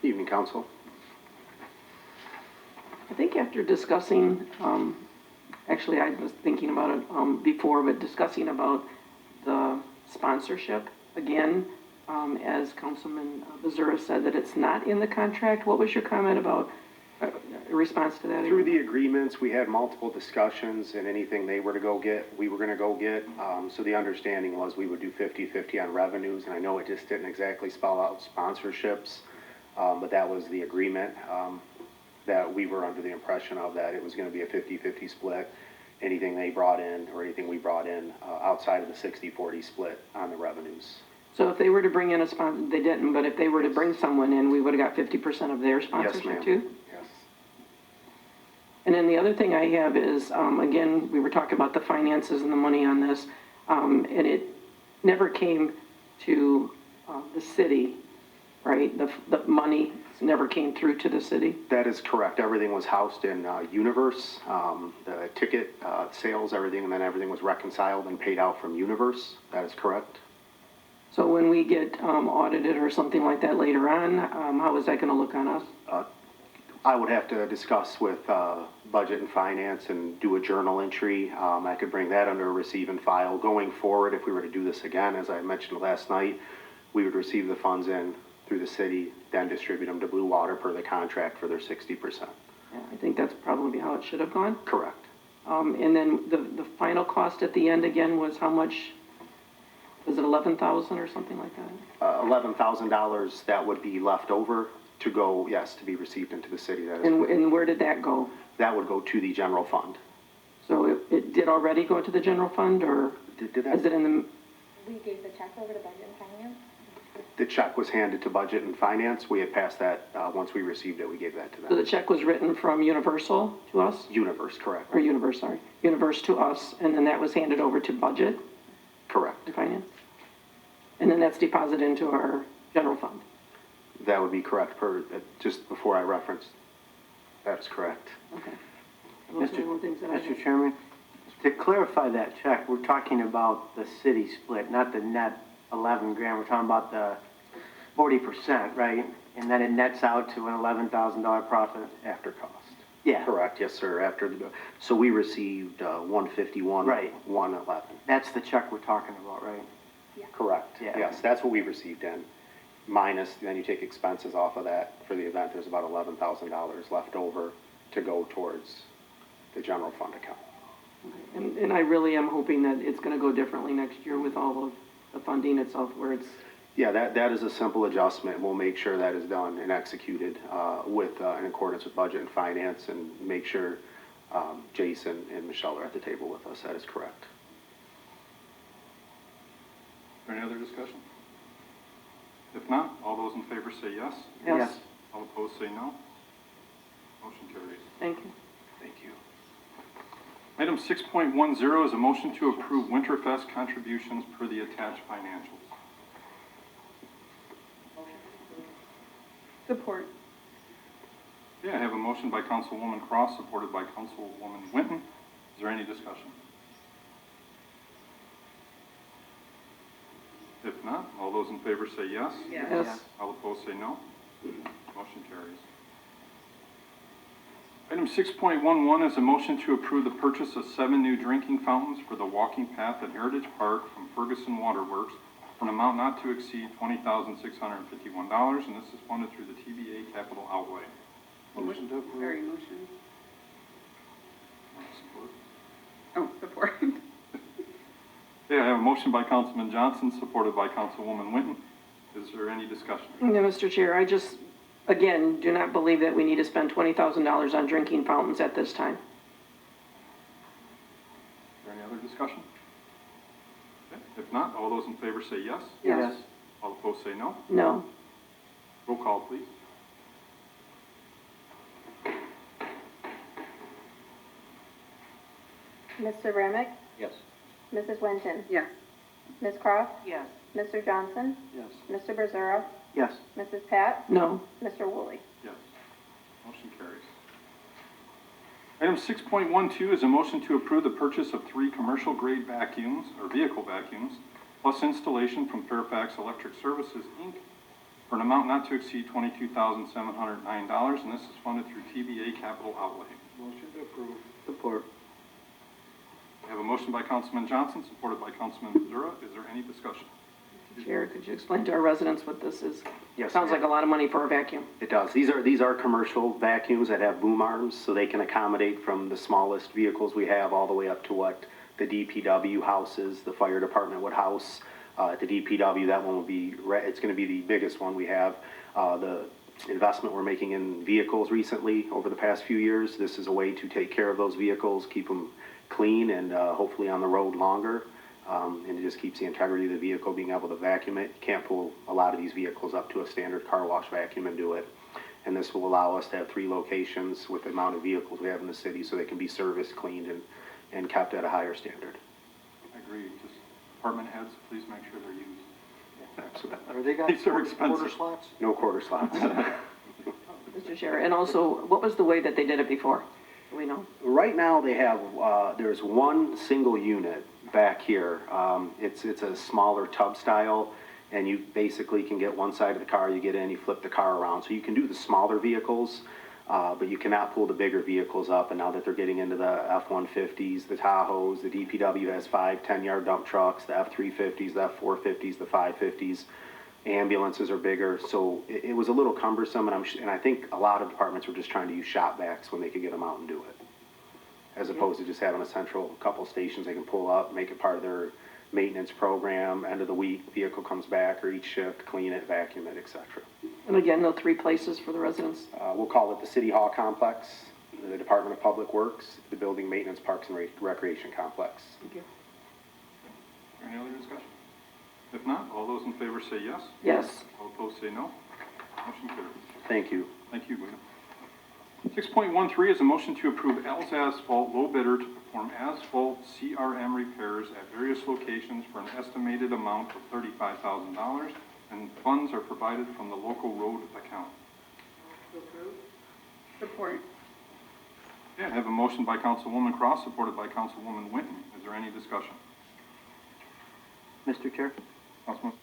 Evening, Council. I think after discussing, actually I was thinking about it before, but discussing about the sponsorship, again, as Councilman Becerra said, that it's not in the contract. What was your comment about response to that? Through the agreements, we had multiple discussions, and anything they were to go get, we were going to go get. So the understanding was we would do 50-50 on revenues, and I know it just didn't exactly spell out sponsorships, but that was the agreement that we were under the impression of, that it was going to be a 50-50 split. Anything they brought in or anything we brought in outside of the 60-40 split on the revenues. So if they were to bring in a sponsor, they didn't, but if they were to bring someone in, we would have got 50% of their sponsorship Yes, ma'am. too? Yes. And then the other thing I have is, again, we were talking about the finances and the money on this, and it never came to the city, right? The money never came through to the city? That is correct. Everything was housed in Universe, the ticket sales, everything, and then everything was reconciled and paid out from Universe. That is correct. So when we get audited or something like that later on, how is that going to look on us? I would have to discuss with Budget and Finance and do a journal entry. I could bring that under a receive and file. Going forward, if we were to do this again, as I mentioned last night, we would receive the funds in through the city, then distribute them to Blue Water per the contract for their 60%. Yeah, I think that's probably how it should have gone. Correct. And then the final cost at the end again was how much? Was it 11,000 or something like that? $11,000 that would be left over to go, yes, to be received into the city. That is And where did that go? That would go to the general fund. So it did already go to the general fund, or Did that? is it in the? We gave the check over to Budget and Finance. The check was handed to Budget and Finance. We had passed that, once we received it, we gave that to So the them. check was written from Universal to us? Universe, correct. Or Universe, sorry. Universe to us, and then that was handed over to Budget Correct. and Finance? And then that's deposited into our general fund? That would be correct per, just before I referenced. That is correct. Okay. Those are the only things that I Mr. have. Chairman, to clarify that check, we're talking about the city split, not the net 11 grand. We're talking about the 40%, right? And then it nets out to an $11,000 profit. After cost. Yeah. Correct, yes, sir, after the, so we received 151. Right. 111. That's the check we're talking about, right? Correct, Yeah. yes, that's what we received in. Minus, then you take expenses off of that for the event. There's about $11,000 left over to go towards the general fund account. And I really am hoping that it's going to go differently next year with all of the funding itself, where it's, Yeah, that is a simple adjustment. We'll make sure that is done and executed with, in accordance with Budget and Finance, and make sure Jason and Michelle are at the table with us. That is correct. Any other discussion? If not, all those in favor say yes. yes, All opposed say no. Motion carries. thank you. Thank you. Item 6.10 is a motion to approve Winterfest contributions per the attached financials. Support. Okay, I have a motion by Councilwoman Cross, supported by Councilwoman Winton. Is there any discussion? If not, all those in favor say yes. Yes, All opposed say no. Motion carries. Item 6.11 is a motion to approve the purchase of 7 new drinking fountains for the walking path at Heritage Park from Ferguson Water Works for an amount not to exceed $20,651, and this is funded through the TBA Capital Outlay. Motion to approve. Very motion. Support. Oh, support. Okay, I have a motion by Councilman Johnson, supported by Councilwoman Winton. Is there any discussion? yeah, Mr. Chair, I just, again, do not believe that we need to spend $20,000 on drinking fountains at this time. Is there any other discussion? Okay, if not, all those in favor say yes. Yes. All opposed say no. No, Roll call, please. Mr. Remick, Yes. Mrs. Winton, Yes. Ms. Cross, yes, Mr. Johnson, Yes. Mr. Becerra, Yes. Mrs. Pat, no, Mr. Woolley. Yes. Motion carries. Item 6.12 is a motion to approve the purchase of 3 commercial-grade vacuums, or vehicle vacuums, plus installation from Fairfax Electric Services Inc. for an amount not to exceed $22,709, and this is funded through TBA Capital Outlay. Motion to approve. Support. I have a motion by Councilman Johnson, supported by Councilman Missouri. Is there any discussion? Chair, could you explain to our residents what this is? Yes, Sounds ma'am. like a lot of money for a vacuum. It does. These are commercial vacuums that have boom arms, so they can accommodate from the smallest vehicles we have all the way up to what the DPW houses, the fire department would house. At the DPW, that one will be, it's gonna be the biggest one we have. The investment we're making in vehicles recently over the past few years, this is a way to take care of those vehicles, keep them clean and hopefully on the road longer. And it just keeps the integrity of the vehicle, being able to vacuum it. You can't pull a lot of these vehicles up to a standard car wash vacuum and do it. And this will allow us to have 3 locations with the amount of vehicles we have in the city, so they can be serviced, cleaned, and kept at a higher standard. I agree. Just department heads, please make sure they're used. Absolutely. Are they got These are quarter expensive. slots? No quarter slots. Mr. Chair, and also, what was the way that they did it before? Do we know? Right now, they have, there's one single unit back here. It's a smaller tub style, and you basically can get one side of the car, you get in, you flip the car around. So you can do the smaller vehicles, but you cannot pull the bigger vehicles up. And now that they're getting into the F-150s, the Tahoes, the DPW has 5 10-yard dump trucks, the F-350s, the F-450s, the 550s. Ambulances are bigger, so it was a little cumbersome, and I think a lot of departments were just trying to use shop vacs when they could get them out and do it, as opposed to just having a central couple stations they can pull up, make it part of their maintenance program. End of the week, vehicle comes back, or each shift, clean it, vacuum it, etc. And again, the 3 places for the residents? We'll call it the City Hall Complex, the Department of Public Works, the Building Maintenance, Parks and Recreation Complex. Thank you. Is there any other discussion? If not, all those in favor say yes. Yes. All opposed say no. Motion carries. Thank you. Thank you, William. 6.13 is a motion to approve Al's Asphalt low bidder to perform asphalt CRM repairs at various locations for an estimated amount of $35,000, and funds are provided from the local road account. Support. Okay, I have a motion by Councilwoman Cross, supported by Councilwoman Winton. Is there any discussion? Mr. Chair? Councilman?